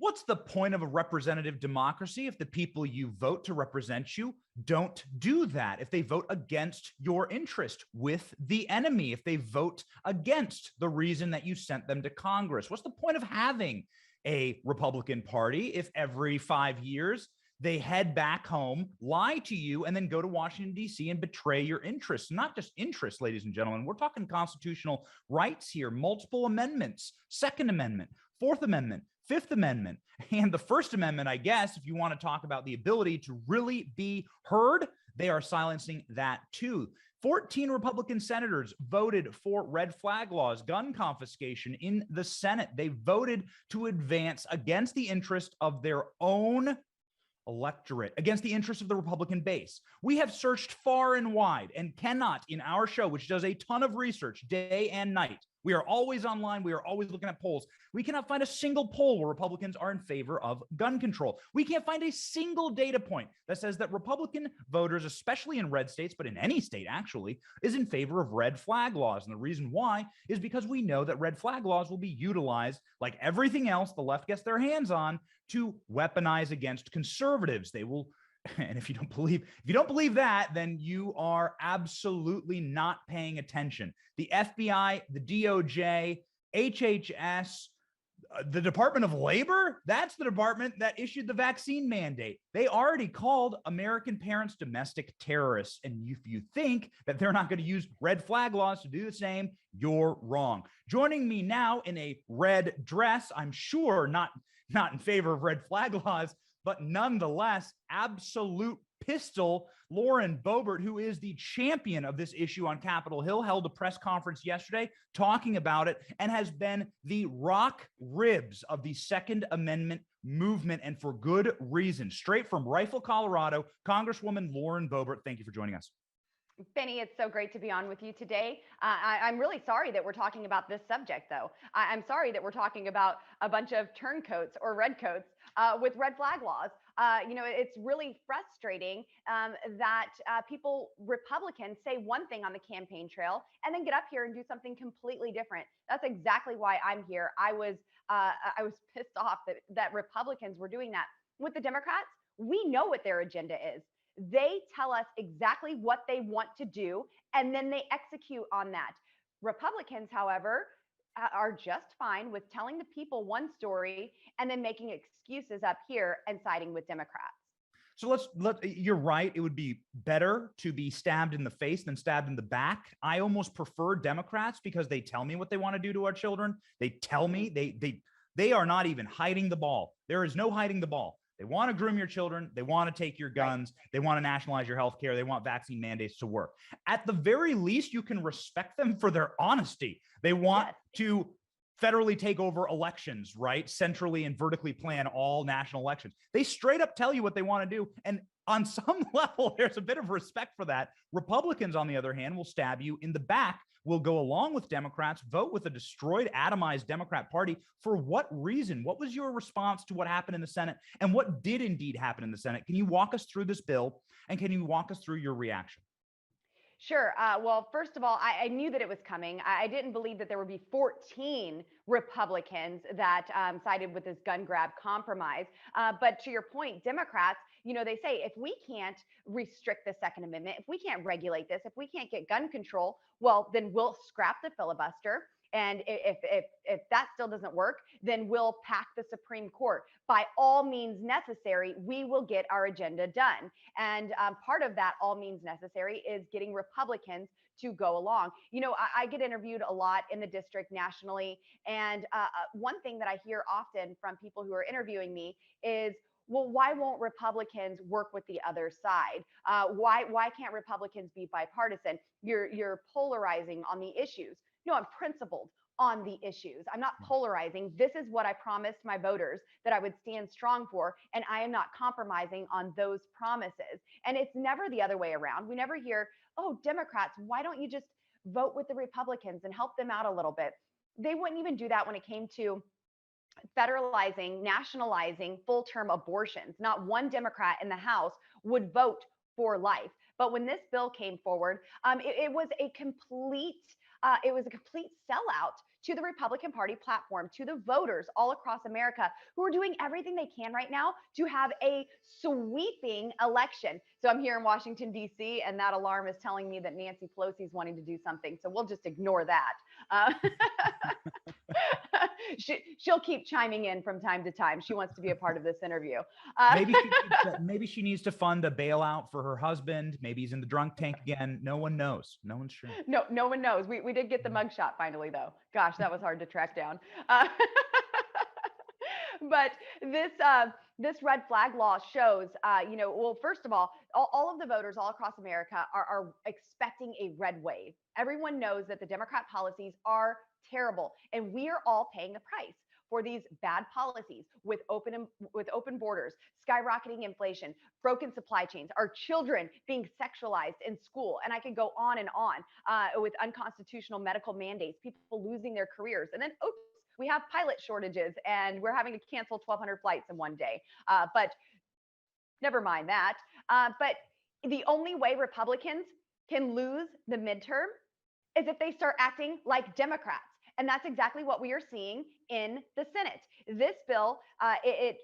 What's the point of a representative democracy if the people you vote to represent you don't do that? If they vote against your interest with the enemy, if they vote against the reason that you sent them to Congress? What's the point of having a Republican Party if every 5 years they head back home, lie to you, and then go to Washington, D.C. and betray your interests? Not just interests, ladies and gentlemen. We're talking constitutional rights here, multiple amendments, Second Amendment, Fourth Amendment, Fifth Amendment, and the First Amendment, I guess, if you want to talk about the ability to really be heard, they are silencing that too. 14 Republican senators voted for red flag laws, gun confiscation in the Senate. They voted to advance against the interest of their own electorate, against the interests of the Republican base. We have searched far and wide and cannot, in our show, which does a ton of research day and night, we are always online. We are always looking at polls. We cannot find a single poll where Republicans are in favor of gun control. We can't find a single data point that says that Republican voters, especially in red states, but in any state actually, is in favor of red flag laws. And the reason why is because we know that red flag laws will be utilized, like everything else the left gets their hands on, to weaponize against conservatives. They will. And if you don't believe that, then you are absolutely not paying attention. The FBI, the DOJ, HHS, the Department of Labor, that's the department that issued the vaccine mandate. They already called American parents domestic terrorists. And if you think that they're not going to use red flag laws to do the same, you're wrong. Joining me now in a red dress, I'm sure not in favor of red flag laws, but nonetheless, absolute pistol, Lauren Boebert, who is the champion of this issue on Capitol Hill, held a press conference yesterday talking about it and has been the rock ribs of the Second Amendment movement, and for good reason. Straight from Rifle, Colorado, Congresswoman Lauren Boebert, thank you for joining us. Benny, it's so great to be on with you today. I'm really sorry that we're talking about this subject, though. I'm sorry that we're talking about a bunch of turncoats or redcoats with red flag laws. It's really frustrating that Republicans say one thing on the campaign trail and then get up here and do something completely different. That's exactly why I'm here. I was pissed off that Republicans were doing that. With the Democrats, we know what their agenda is. They tell us exactly what they want to do, and then they execute on that. Republicans, however, are just fine with telling the people one story and then making excuses up here and siding with Democrats. So you're right. It would be better to be stabbed in the face than stabbed in the back. I almost prefer Democrats because they tell me what they want to do to our children. They tell me they are not even hiding the ball. There is no hiding the ball. They want to groom your children. They want to take your guns. They want to nationalize your health care. They want vaccine mandates to work. At the very least, you can respect them for their honesty. They want to federally take over elections, right? Centrally and vertically plan all national elections. They straight up tell you what they want to do. And on some level, there's a bit of respect for that. Republicans, on the other hand, will stab you in the back, will go along with Democrats, vote with a destroyed, atomized Democrat Party. For what reason? What was your response to what happened in the Senate? And what did indeed happen in the Senate? Can you walk us through this bill? And can you walk us through your reaction? Sure. Well, first of all, I knew that it was coming. I didn't believe that there would be 14 Republicans that sided with this gun grab compromise. But to your point, Democrats, they say if we can't restrict the Second Amendment, if we can't regulate this, if we can't get gun control, well, then we'll scrap the filibuster. And if that still doesn't work, then we'll pack the Supreme Court. By all means necessary, we will get our agenda done. And part of that all means necessary is getting Republicans to go along. I get interviewed a lot in the district nationally. And one thing that I hear often from people who are interviewing me is, well, why won't Republicans work with the other side? Why can't Republicans be bipartisan? You're polarizing on the issues. No, I'm principled on the issues. I'm not polarizing. This is what I promised my voters that I would stand strong for, and I am not compromising on those promises. And it's never the other way around. We never hear, oh, Democrats, why don't you just vote with the Republicans and help them out a little bit? They wouldn't even do that when it came to federalizing, nationalizing full-term abortions. Not one Democrat in the House would vote for life. But when this bill came forward, it was a complete sellout to the Republican Party platform, to the voters all across America who are doing everything they can right now to have a sweeping election. So I'm here in Washington, D.C., and that alarm is telling me that Nancy Pelosi is wanting to do something. So we'll just ignore that. She'll keep chiming in from time to time. She wants to be a part of this interview. Maybe she needs to fund a bailout for her husband. Maybe he's in the drunk tank again. No one knows. No one's sure. No one knows. We did get the mugshot finally, though. Gosh, that was hard to track down. But this red flag law shows, well, first of all of the voters all across America are expecting a red wave. Everyone knows that the Democrat policies are terrible, and we are all paying the price for these bad policies with open borders, skyrocketing inflation, broken supply chains, our children being sexualized in school, and I could go on and on with unconstitutional medical mandates, people losing their careers, and then oops, we have pilot shortages, and we're having to cancel 1,200 flights in one day. But never mind that. But the only way Republicans can lose the midterm is if they start acting like Democrats. And that's exactly what we are seeing in the Senate. This bill, it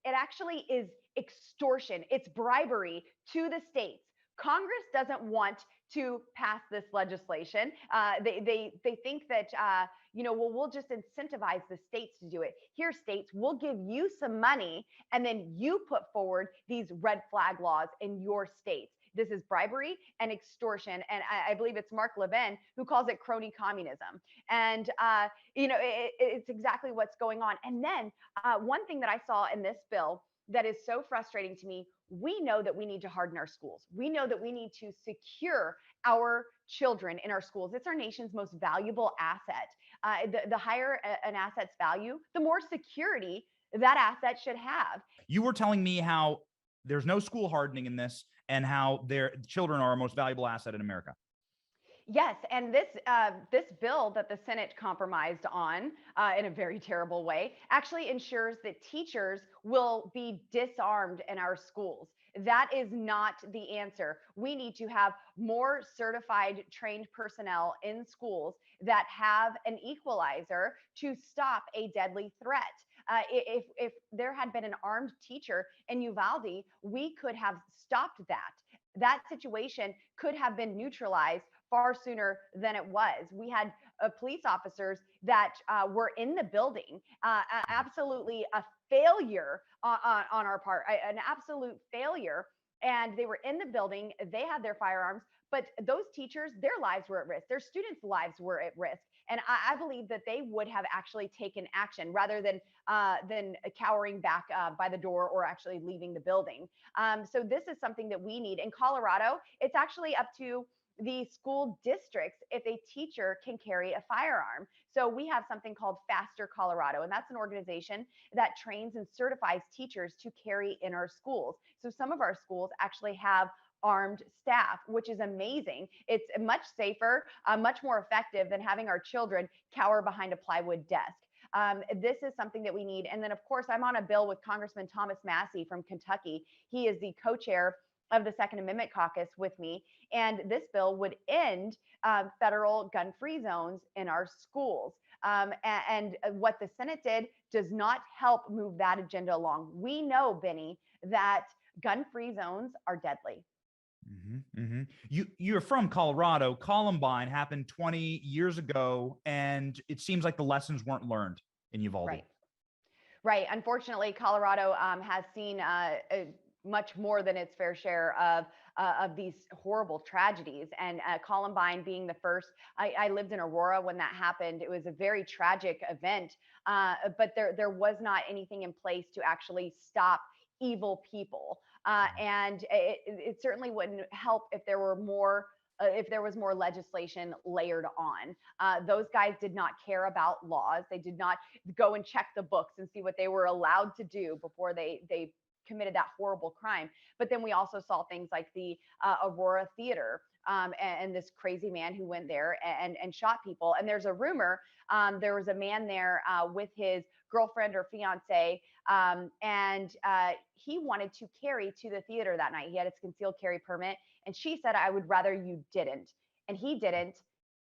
actually is extortion. It's bribery to the states. Congress doesn't want to pass this legislation. They think that well, we'll just incentivize the states to do it. Here, states, we'll give you some money, and then you put forward these red flag laws in your states. This is bribery and extortion. And I believe it's Mark Levin who calls it crony communism. And, it's exactly what's going on. And then one thing that I saw in this bill that is so frustrating to me, we know that we need to harden our schools. We know that we need to secure our children in our schools. It's our nation's most valuable asset. The higher an asset's value, the more security that asset should have. You were telling me how there's no school hardening in this, and how their children are our most valuable asset in America. Yes, and this bill that the Senate compromised on in a very terrible way actually ensures that teachers will be disarmed in our schools. That is not the answer. We need to have more certified, trained personnel in schools that have an equalizer to stop a deadly threat. If there had been an armed teacher in Uvalde, we could have stopped that. That situation could have been neutralized far sooner than it was. We had police officers that were in the building, absolutely a failure on our part, an absolute failure. And they were in the building, they had their firearms, but those teachers, their lives were at risk. Their students' lives were at risk. And I believe that they would have actually taken action rather than cowering back by the door or actually leaving the building. So this is something that we need. In Colorado, it's actually up to the school districts if a teacher can carry a firearm. So we have something called Faster Colorado, and that's an organization that trains and certifies teachers to carry in our schools. So some of our schools actually have armed staff, which is amazing. It's much safer, much more effective than having our children cower behind a plywood desk. This is something that we need. And then, of course, I'm on a bill with Congressman Thomas Massie from Kentucky. He is the co-chair of the Second Amendment Caucus with me. And this bill would end federal gun-free zones in our schools. And what the Senate did does not help move that agenda along. We know, Benny, that gun-free zones are deadly. Mm-hmm, mm-hmm. You're from Colorado. Columbine happened 20 years ago, and it seems like the lessons weren't learned in Uvalde. Right. Unfortunately, Colorado has seen much more than its fair share of these horrible tragedies. And Columbine being the first. I lived in Aurora when that happened. It was a very tragic event, but there was not anything in place to actually stop evil people. And it certainly wouldn't help if there were more. If there was more legislation layered on. Those guys did not care about laws. They did not go and check the books and see what they were allowed to do before they committed that horrible crime. But then we also saw things like the Aurora Theater and this crazy man who went there and shot people. And there's a rumor there was a man there with his girlfriend or fiance, and he wanted to carry to the theater that night. He had his concealed carry permit, and she said, "I would rather you didn't." And he didn't,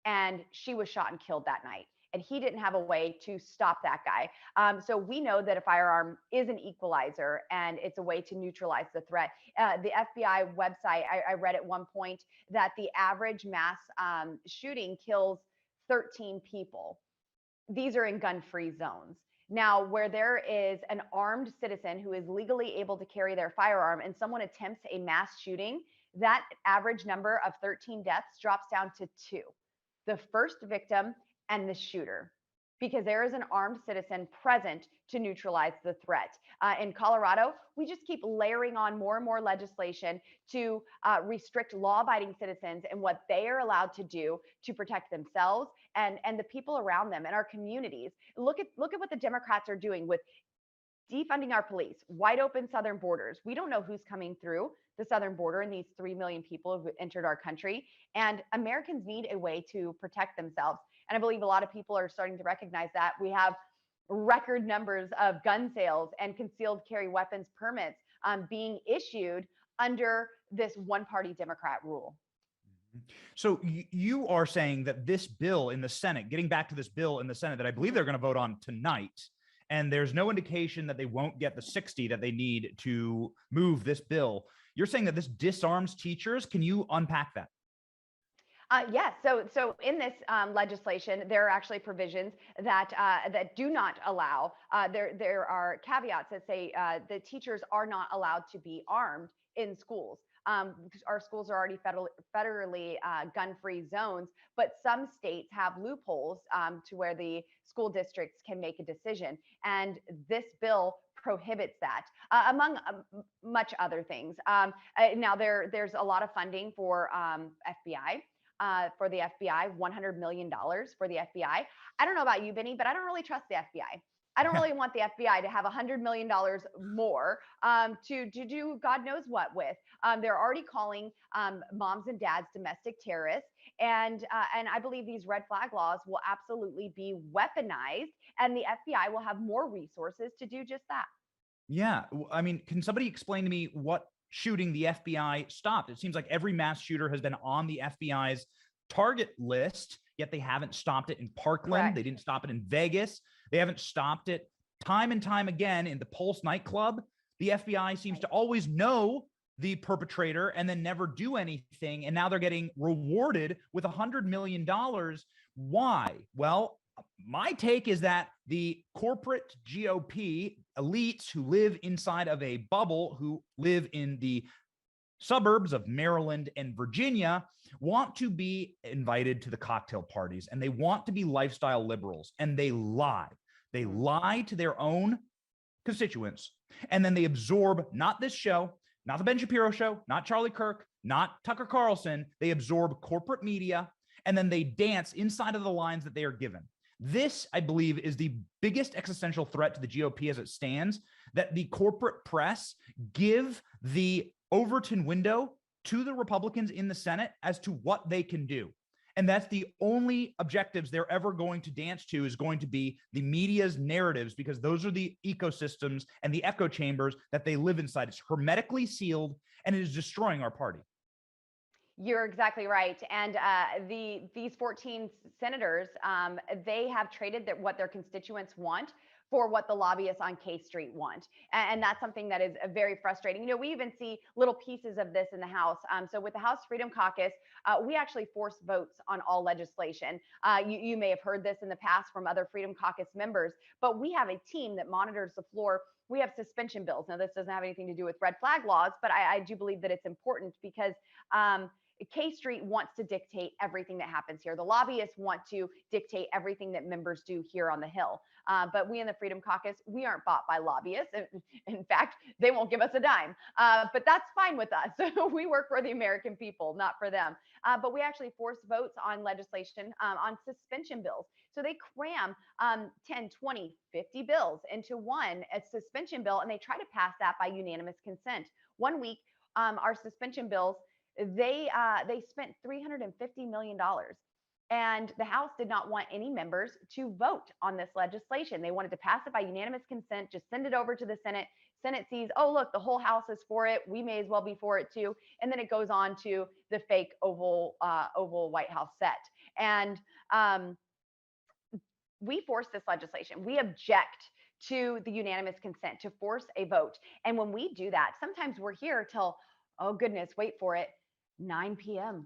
and she was shot and killed that night. and he didn't have a way to stop that guy. So we know that a firearm is an equalizer, and it's a way to neutralize the threat. The FBI website, I read at one point that the average mass shooting kills 13 people. These are in gun-free zones. Now, where there is an armed citizen who is legally able to carry their firearm and someone attempts a mass shooting, that average number of 13 deaths drops down to 2: the first victim and the shooter, because there is an armed citizen present to neutralize the threat. In Colorado, we just keep layering on more and more legislation to restrict law-abiding citizens and what they are allowed to do to protect themselves and the people around them and our communities. Look at what the Democrats are doing with defunding our police, wide open southern borders. We don't know who's coming through the southern border, and these 3 million people who've entered our country. And Americans need a way to protect themselves. And I believe a lot of people are starting to recognize that. We have record numbers of gun sales and concealed carry weapons permits being issued under this one party Democrat rule. So you are saying that this bill in the Senate, getting back to this bill in the Senate that I believe they're going to vote on tonight, and there's no indication that they won't get the 60 that they need to move this bill. You're saying that this disarms teachers. Can you unpack that? Yes. So in this legislation, there are actually provisions that that do not allow. There are caveats that say the teachers are not allowed to be armed in schools. Because our schools are already federally gun-free zones, but some states have loopholes to where the school districts can make a decision, and this bill prohibits that, among much other things. Now there's a lot of funding for FBI. For the FBI, $100 million for the FBI. I don't know about you, Benny, but I don't really trust the FBI. I don't really want the FBI to have $100 million more to do God knows what with. They're already calling moms and dads domestic terrorists, and I believe these red flag laws will absolutely be weaponized, and the FBI will have more resources to do just that. Yeah, I mean, can somebody explain to me what shooting the FBI stopped? It seems like every mass shooter has been on the FBI's target list, yet they haven't stopped it in Parkland. Correct. They didn't stop it in Vegas. They haven't stopped it time and time again in the Pulse nightclub. The FBI seems to always know the perpetrator and then never do anything. And now they're getting rewarded with $100 million. Why? Well, my take is that the corporate GOP elites who live inside of a bubble, who live in the suburbs of Maryland and Virginia, want to be invited to the cocktail parties, and they want to be lifestyle liberals, and they lie. They lie to their own constituents, and then they absorb not this show, not the Ben Shapiro show, not Charlie Kirk, not Tucker Carlson. They absorb corporate media, and then they dance inside of the lines that they are given. This, I believe, is the biggest existential threat to the GOP as it stands, that the corporate press give the Overton window to the Republicans in the Senate as to what they can do. And that's the only objectives they're ever going to dance to, is going to be the media's narratives, because those are the ecosystems and the echo chambers that they live inside. It's hermetically sealed, and it is destroying our party. You're exactly right. And these 14 senators, they have traded what their constituents want for what the lobbyists on K Street want. And that's something that is very frustrating. You know, we even see little pieces of this in the House. So with the House Freedom Caucus, we actually force votes on all legislation. You may have heard this in the past from other Freedom Caucus members, but we have a team that monitors the floor. We have suspension bills. Now, this doesn't have anything to do with red flag laws, but I do believe that it's important because K Street wants to dictate everything that happens here. The lobbyists want to dictate everything that members do here on the Hill. But we in the Freedom Caucus, we aren't bought by lobbyists. In fact, they won't give us a dime. But that's fine with us. We work for the American people, not for them. But we actually force votes on legislation on suspension bills. So they cram 10, 20, 50 bills into one a suspension bill, and they try to pass that by unanimous consent. 1 week, our suspension bills, they spent $350 million. And the House did not want any members to vote on this legislation. They wanted to pass it by unanimous consent, just send it over to the Senate. Senate sees, oh, look, the whole House is for it. We may as well be for it too. And then it goes on to the fake Oval White House set. And we force this legislation. We object to the unanimous consent to force a vote. And when we do that, sometimes we're here till, oh goodness, wait for it, 9 p.m.,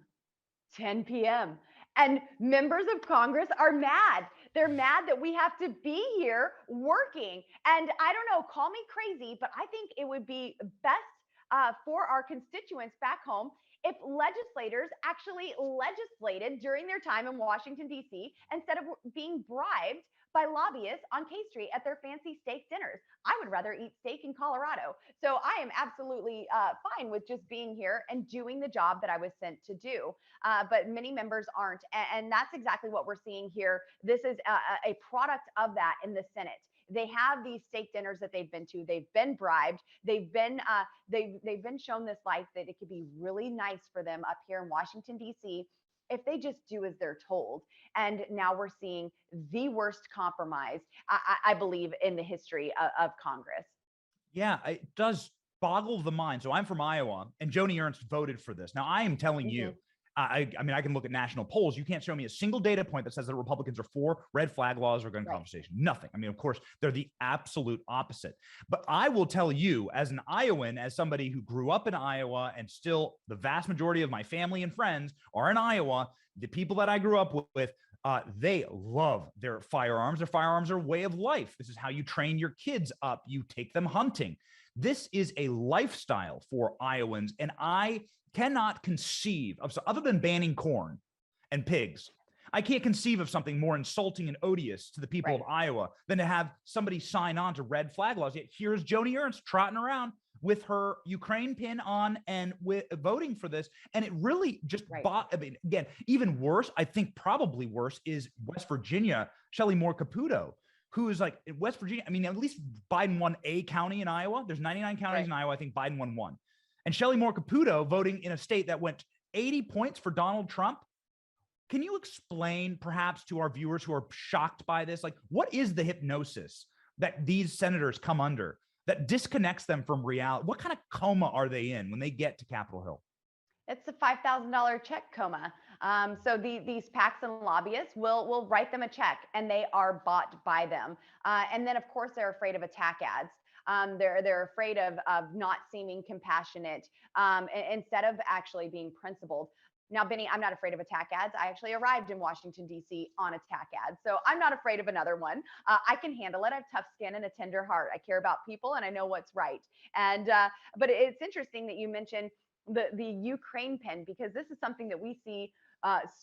10 p.m. And members of Congress are mad. They're mad that we have to be here working. And I don't know, call me crazy, but I think it would be best for our constituents back home if legislators actually legislated during their time in Washington, D.C., instead of being bribed by lobbyists on K Street at their fancy steak dinners. I would rather eat steak in Colorado. So I am absolutely fine with just being here and doing the job that I was sent to do. But many members aren't. And that's exactly what we're seeing here. This is a product of that in the Senate. They have these steak dinners that they've been to. They've been bribed. They've been shown this life that it could be really nice for them up here in Washington, D.C., if they just do as they're told. And now we're seeing the worst compromise, I believe, in the history of Congress. Yeah, it does boggle the mind. So I'm from Iowa, and Joni Ernst voted for this. Now, I am telling you, I mean, I can look at national polls. You can't show me a single data point that says that Republicans are for red flag laws or gun conversation. Nothing. I mean, of course, they're the absolute opposite. But I will tell you, as an Iowan, as somebody who grew up in Iowa, and still the vast majority of my family and friends are in Iowa, the people that I grew up with, they love their firearms. Their firearms are a way of life. This is how you train your kids up. You take them hunting. This is a lifestyle for Iowans. And I cannot conceive of, other than banning corn and pigs, I can't conceive of something more insulting and odious to the people of Iowa than to have somebody sign on to red flag laws. Yet here's Joni Ernst trotting around with her Ukraine pin on and with voting for this. And it really just I mean, again, even worse, I think probably worse, is West Virginia, Shelley Moore Caputo, who is like in West Virginia. I mean, at least Biden won a county in Iowa. There's 99 counties in Iowa. I think Biden won one. And Shelley Moore Caputo voting in a state that went 80 points for Donald Trump. Can you explain perhaps to our viewers who are shocked by this, like what is the hypnosis that these senators come under that disconnects them from reality? What kind of coma are they in when they get to Capitol Hill? It's a $5,000 check coma. So these PACs and lobbyists will write them a check, and they are bought by them. And then, of course, they're afraid of attack ads. They're afraid of not seeming compassionate instead of actually being principled. Now, Benny, I'm not afraid of attack ads. I actually arrived in Washington, D.C. on attack ads. So I'm not afraid of another one. I can handle it. I have tough skin and a tender heart. I care about people and I know what's right. And but it's interesting that you mentioned the Ukraine pin, because this is something that we see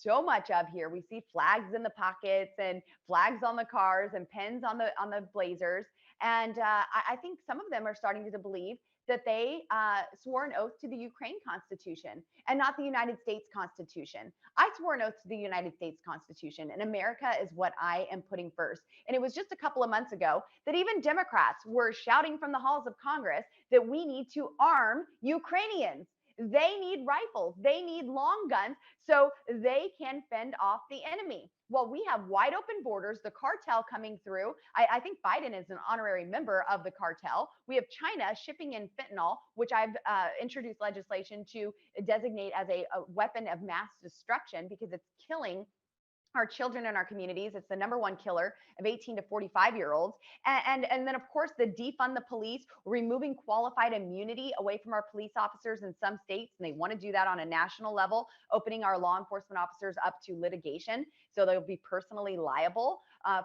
so much of here. We see flags in the pockets and flags on the cars and pins on the blazers. And I think some of them are starting to believe that they swore an oath to the Ukraine Constitution and not the United States Constitution. I swore an oath to the United States Constitution, and America is what I am putting first. And it was just a couple of months ago that even Democrats were shouting from the halls of Congress that we need to arm Ukrainians. They need rifles. They need long guns so they can fend off the enemy. Well, we have wide open borders, the cartel coming through. I think Biden is an honorary member of the cartel. We have China shipping in fentanyl, which I've introduced legislation to designate as a weapon of mass destruction because it's killing our children in our communities. It's the number one killer of 18 to 45-year-olds. And then, of course, the defund the police, removing qualified immunity away from our police officers in some states. And they want to do that on a national level, opening our law enforcement officers up to litigation. So they'll be personally liable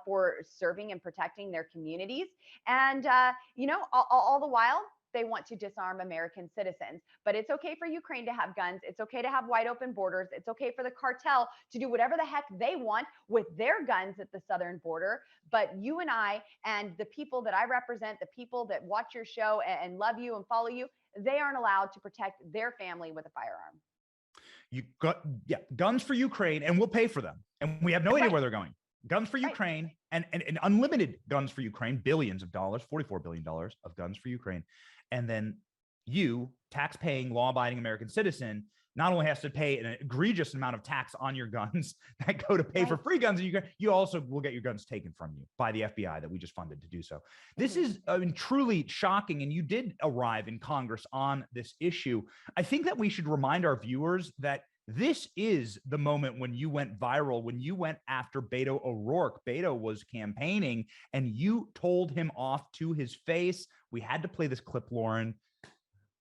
for serving and protecting their communities. And, all the while, they want to disarm American citizens. But it's okay for Ukraine to have guns. It's okay to have wide open borders. It's okay for the cartel to do whatever the heck they want with their guns at the southern border. But you and I and the people that I represent, the people that watch your show and love you and follow you, they aren't allowed to protect their family with a firearm. You got, guns for Ukraine, and we'll pay for them. And we have no idea where they're going. Guns for Ukraine and unlimited guns for Ukraine, billions of dollars, $44 billion of guns for Ukraine. And then you, tax-paying, law-abiding American citizen, not only has to pay an egregious amount of tax on your guns that go to pay for free guns, you also will get your guns taken from you by the FBI that we just funded to do so. This is truly shocking, and you did arrive in Congress on this issue. I think that we should remind our viewers that This is the moment when you went viral, when you went after Beto O'Rourke. Beto was campaigning and you told him off to his face. We had to play this clip, Lauren.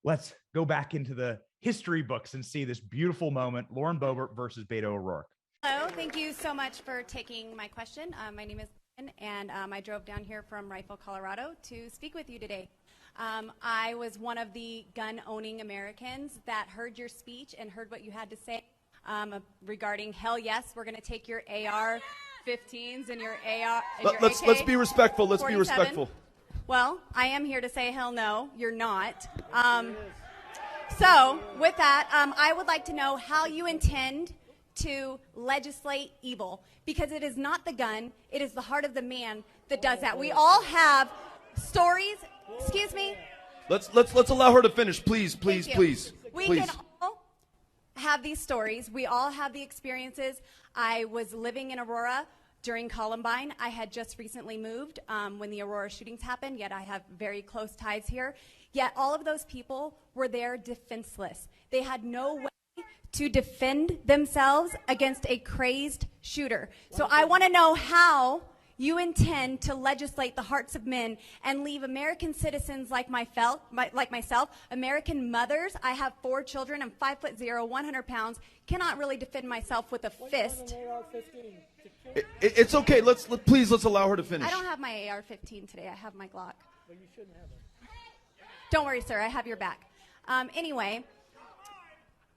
Let's go back into the history books and see this beautiful moment, Lauren Boebert versus Beto O'Rourke. Hello, thank you so much for taking my question. My name is Lauren, and I drove down here from Rifle, Colorado to speak with you today. I was one of the gun-owning Americans that heard your speech and heard what you had to say regarding hell yes, we're going to take your AR-15s and your AR. And Let's be respectful. Let's be respectful. Well, I am here to say hell no, you're not. So with that, I would like to know how you intend to legislate evil, because it is not the gun, it is the heart of the man that does that. We all have stories. Excuse me. Let's allow her to finish, please. We can all have these stories. We all have the experiences. I was living in Aurora during Columbine. I had just recently moved when the Aurora shootings happened, yet I have very close ties here. Yet all of those people were there defenseless. They had no way to defend themselves against a crazed shooter. So I want to know how you intend to legislate the hearts of men and leave American citizens like myself, American mothers. I have 4 children. I'm 5'0", 100 pounds. Cannot really defend myself with a fist. It's okay. Please let's allow her to finish. I don't have my AR-15 today. I have my Glock. Well, you shouldn't have it. Don't worry, sir. I have your back. Anyway,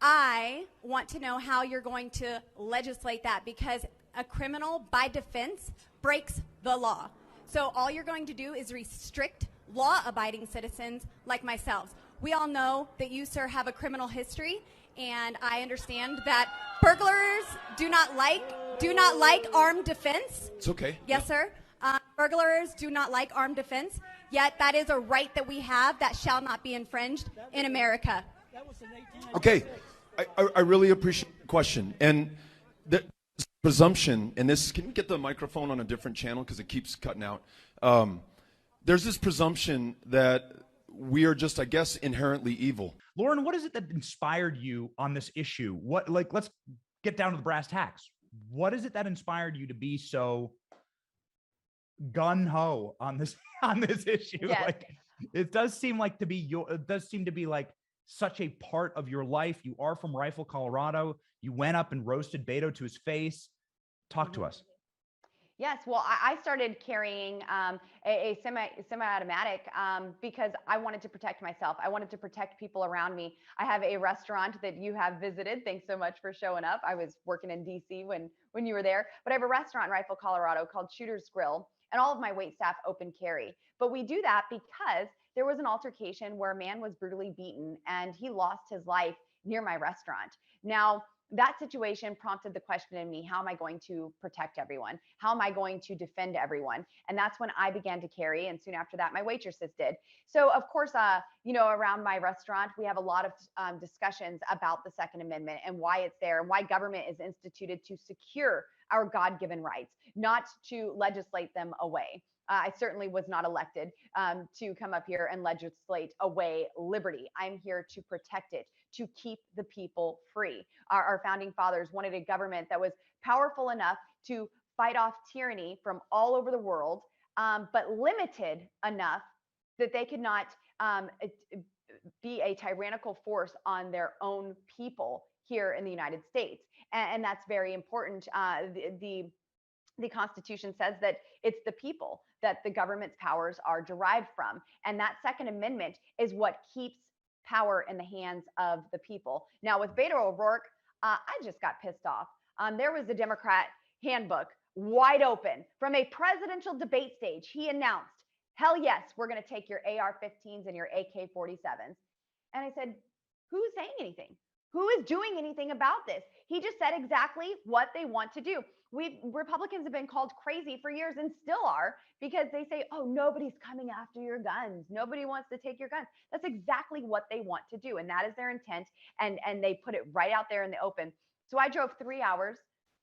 I want to know how you're going to legislate that, because a criminal by defense breaks the law. So all you're going to do is restrict law-abiding citizens like myself. We all know that you, sir, have a criminal history, and I understand that burglars do not like armed defense. It's okay. Yes, sir. Burglars do not like armed defense, yet that is a right that we have that shall not be infringed in America. Okay, I really appreciate the question. And the presumption, and this, can you get the microphone on a different channel because it keeps cutting out? There's this presumption that we are just, I guess, inherently evil. Lauren, what is it that inspired you on this issue? Let's get down to the brass tacks. What is it that inspired you to be so gun-ho on this issue? Yes. Like, it does seem to be like such a part of your life. You are from Rifle, Colorado. You went up and roasted Beto to his face. Talk to us. Yes, well, I started carrying a semi-automatic because I wanted to protect myself. I wanted to protect people around me. I have a restaurant that you have visited. Thanks so much for showing up. I was working in DC when you were there, but I have a restaurant in Rifle, Colorado called Shooter's Grill, and all of my wait staff open carry. But we do that because there was an altercation where a man was brutally beaten and he lost his life near my restaurant. Now, that situation prompted the question in me, how am I going to protect everyone? How am I going to defend everyone? And that's when I began to carry. And soon after that, my waitresses did. So of course, around my restaurant, we have a lot of discussions about the Second Amendment and why it's there and why government is instituted to secure our God-given rights, not to legislate them away. I certainly was not elected to come up here and legislate away liberty. I'm here to protect it, to keep the people free. Our founding fathers wanted a government that was powerful enough to fight off tyranny from all over the world, but limited enough that they could not be a tyrannical force on their own people here in the United States. And that's very important. The Constitution says that it's the people that the government's powers are derived from. And that Second Amendment is what keeps power in the hands of the people. Now, with Beto O'Rourke, I just got pissed off. There was a Democrat handbook wide open from a presidential debate stage. He announced, hell yes, we're going to take your AR-15s and your AK-47s. And I said, who's saying anything? Who is doing anything about this? He just said exactly what they want to do. Republicans have been called crazy for years and still are, because they say, oh, nobody's coming after your guns. Nobody wants to take your guns. That's exactly what they want to do. And that is their intent. And they put it right out there in the open. So I drove 3 hours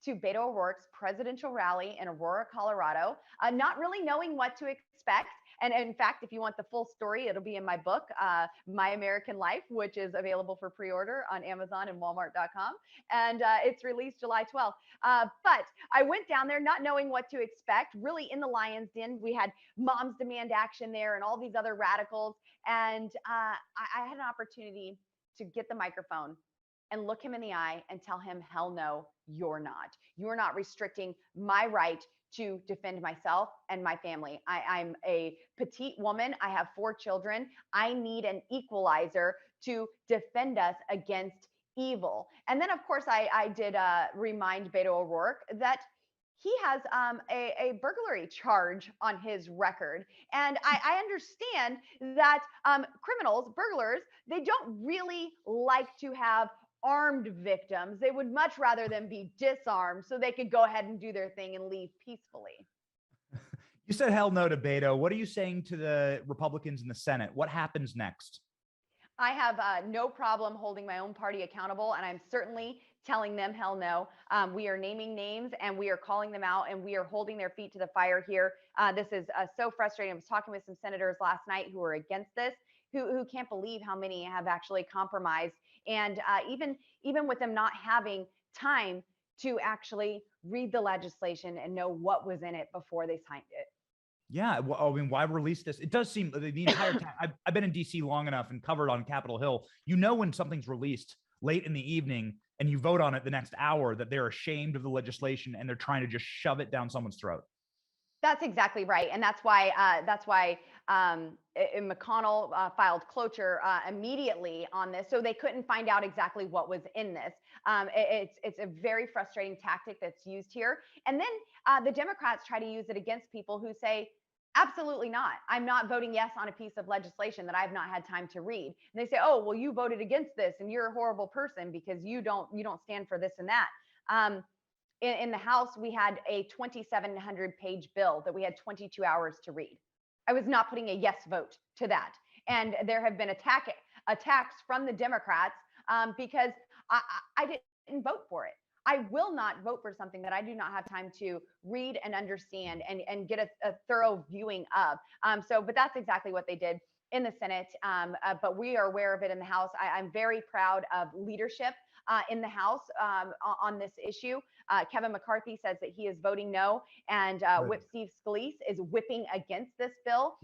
to Beto O'Rourke's presidential rally in Aurora, Colorado, not really knowing what to expect. And in fact, if you want the full story, it'll be in my book, My American Life, which is available for pre-order on Amazon and Walmart.com. And it's released July 12th. But I went down there not knowing what to expect. Really, in the Lion's Den, we had Moms Demand Action there and all these other radicals. And I had an opportunity to get the microphone and look him in the eye and tell him, hell no, you're not. You're not restricting my right to defend myself and my family. I'm a petite woman. I have 4 children. I need an equalizer to defend us against evil. And then, of course, I did remind Beto O'Rourke that he has a burglary charge on his record. And I understand that criminals, burglars, they don't really like to have armed victims. They would much rather them be disarmed so they could go ahead and do their thing and leave peacefully. You said hell no to Beto. What are you saying to the Republicans in the Senate? What happens next? I have no problem holding my own party accountable, and I'm certainly telling them hell no. We are naming names and we are calling them out and we are holding their feet to the fire here. This is so frustrating. I was talking with some senators last night who are against this, who can't believe how many have actually compromised. And even with them not having time to actually read the legislation and know what was in it before they signed it. Yeah, well, I mean, why release this? It does seem the entire time I've been in DC long enough and covered on Capitol Hill. You know, when something's released late in the evening and you vote on it the next hour, that they're ashamed of the legislation and they're trying to just shove it down someone's throat. That's exactly right, and that's why McConnell filed cloture immediately on this, so they couldn't find out exactly what was in this. It's a very frustrating tactic that's used here, and then the Democrats try to use it against people who say, absolutely not. I'm not voting yes on a piece of legislation that I've not had time to read. And they say, oh, well, you voted against this and you're a horrible person because you don't stand for this and that. In the House, we had a 2,700-page bill that we had 22 hours to read. I was not putting a yes vote to that. And there have been attacks from the Democrats because I didn't vote for it. I will not vote for something that I do not have time to read and understand and get a thorough viewing of. But that's exactly what they did in the Senate. But we are aware of it in the House. I'm very proud of leadership in the House on this issue. Kevin McCarthy says that he is voting no, and Whip Steve Scalise is whipping against this bill.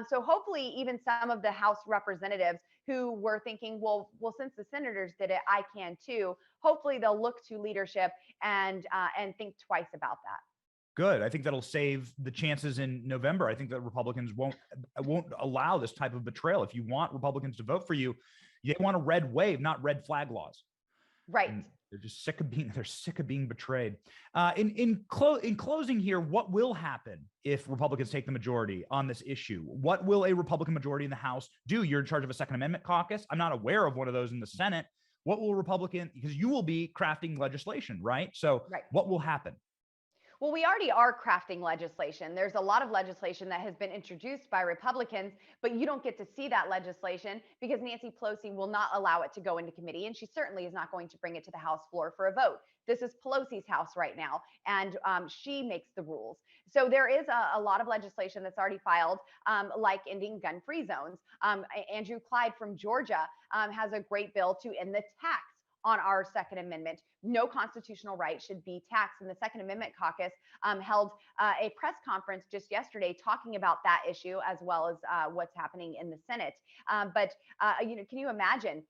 So hopefully even some of the House representatives who were thinking, well, since the senators did it, I can too. Hopefully they'll look to leadership and think twice about that. Good. I think that'll save the chances in November. I think that Republicans won't allow this type of betrayal. If you want Republicans to vote for you, they want a red wave, not red flag laws. Right. And they're just sick of being betrayed. In closing here, what will happen if Republicans take the majority on this issue? What will a Republican majority in the House do? You're in charge of a Second Amendment caucus. I'm not aware of one of those in the Senate. What will Republican, because you will be crafting legislation, right? So what will happen? Well, we already are crafting legislation. There's a lot of legislation that has been introduced by Republicans, but you don't get to see that legislation because Nancy Pelosi will not allow it to go into committee, and she certainly is not going to bring it to the House floor for a vote. This is Pelosi's House right now, and she makes the rules. So there is a lot of legislation that's already filed, like ending gun-free zones. Andrew Clyde from Georgia has a great bill to end the tax on our Second Amendment. No constitutional right should be taxed. And the Second Amendment caucus held a press conference just yesterday talking about that issue, as well as what's happening in the Senate. Can you imagine,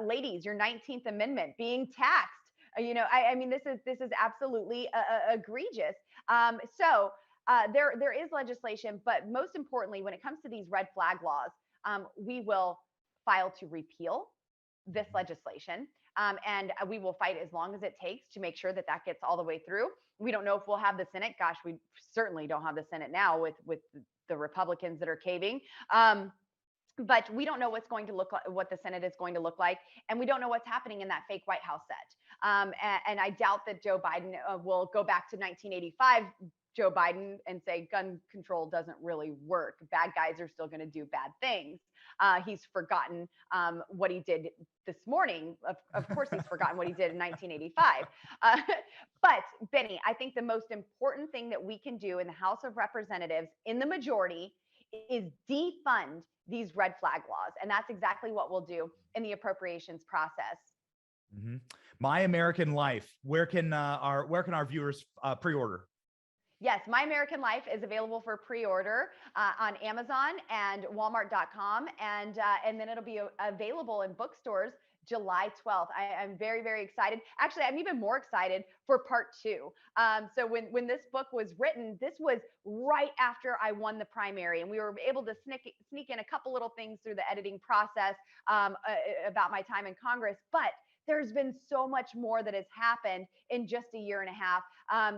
ladies, your 19th Amendment being taxed? I mean, this is absolutely egregious. There is legislation, but most importantly, when it comes to these red flag laws, we will file to repeal this legislation. And we will fight as long as it takes to make sure that gets all the way through. We don't know if we'll have the Senate. Gosh, we certainly don't have the Senate now with the Republicans that are caving. But we don't know what's going to look like, what the Senate is going to look like, and we don't know what's happening in that fake White House set. And I doubt that Joe Biden will go back to 1985 Joe Biden and say gun control doesn't really work. Bad guys are still going to do bad things. He's forgotten what he did this morning. Of course, he's forgotten what he did in 1985. But Benny, I think the most important thing that we can do in the House of Representatives in the majority is defund these red flag laws. And that's exactly what we'll do in the appropriations process. Mm-hmm. My American Life. Where can our viewers pre-order? Yes, My American Life is available for pre-order on Amazon and Walmart.com, and then it'll be available in bookstores July 12th. I'm very, very excited. Actually, I'm even more excited for part 2. So when this book was written, this was right after I won the primary, and we were able to sneak in a couple little things through the editing process about my time in Congress, but there's been so much more that has happened in just a year and a half.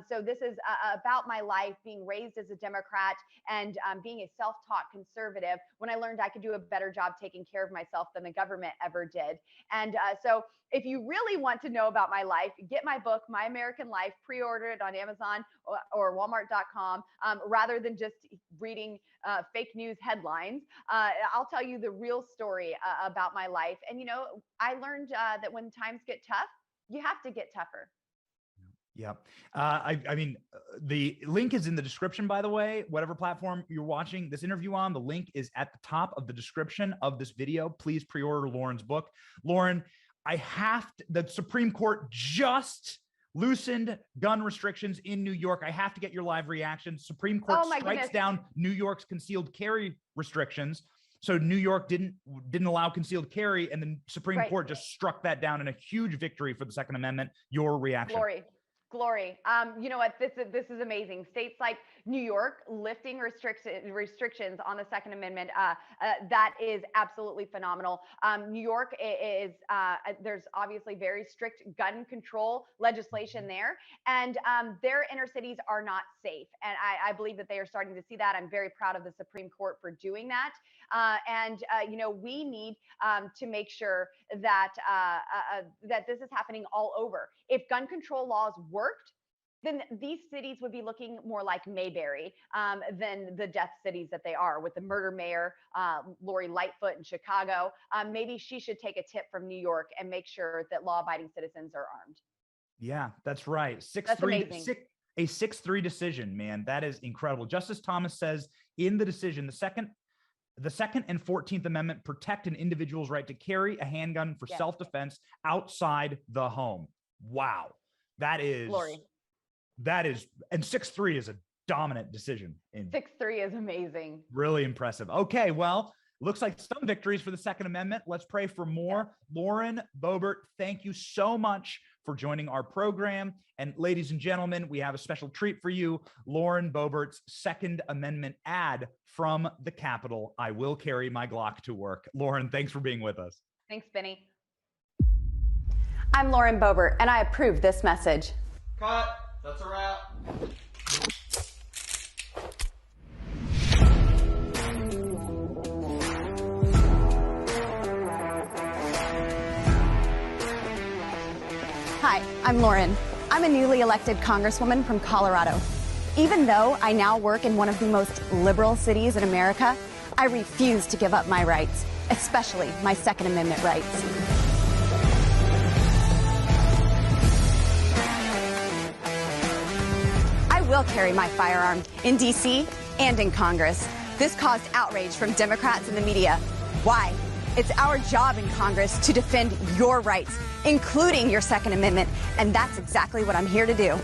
So this is about my life, being raised as a Democrat and being a self-taught conservative when I learned I could do a better job taking care of myself than the government ever did. And so if you really want to know about my life, get my book, My American Life, pre-order it on Amazon or Walmart.com, rather than just reading fake news headlines. I'll tell you the real story about my life. And, you know, I learned that when times get tough, you have to get tougher. Yeah. I mean, the link is in the description, by the way, whatever platform you're watching this interview on, the link is at the top of the description of this video. Please pre-order Lauren's book. Lauren, the Supreme Court just loosened gun restrictions in New York. I have to get your live reaction. Supreme Court strikes down New York's concealed carry restrictions. So New York didn't allow concealed carry, and the Supreme Court just struck that down in a huge victory for the Second Amendment. Your reaction? Glory. You know what? This is amazing. States like New York lifting restrictions on the Second Amendment. That is absolutely phenomenal. New York is there's obviously very strict gun control legislation there, and their inner cities are not safe. And I believe that they are starting to see that. I'm very proud of the Supreme Court for doing that. You know, we need to make sure that that this is happening all over. If gun control laws worked, then these cities would be looking more like Mayberry than the death cities that they are, with the murder mayor, Lori Lightfoot in Chicago. Maybe she should take a tip from New York and make sure that law-abiding citizens are armed. Yeah, that's right. A 6-3 decision, man. That is incredible. Justice Thomas says in the decision, the second and 14th Amendment protect an individual's right to carry a handgun for self-defense outside the home. Wow. And 6-3 is a dominant decision. 6-3 is amazing. Really impressive. Okay, well, looks like some victories for the Second Amendment. Let's pray for more. Yeah. Lauren Boebert, thank you so much for joining our program. And ladies and gentlemen, we have a special treat for you. Lauren Boebert's Second Amendment ad from the Capitol. I will carry my Glock to work. Lauren, thanks for being with us. Thanks, Benny. I'm Lauren Boebert, and I approve this message. Cut. That's a wrap. Hi, I'm Lauren. I'm a newly elected Congresswoman from Colorado. Even though I now work in one of the most liberal cities in America, I refuse to give up my rights, especially my Second Amendment rights. I will carry my firearm in D.C. and in Congress. This caused outrage from Democrats and the media. Why? It's our job in Congress to defend your rights, including your Second Amendment, and that's exactly what I'm here to do.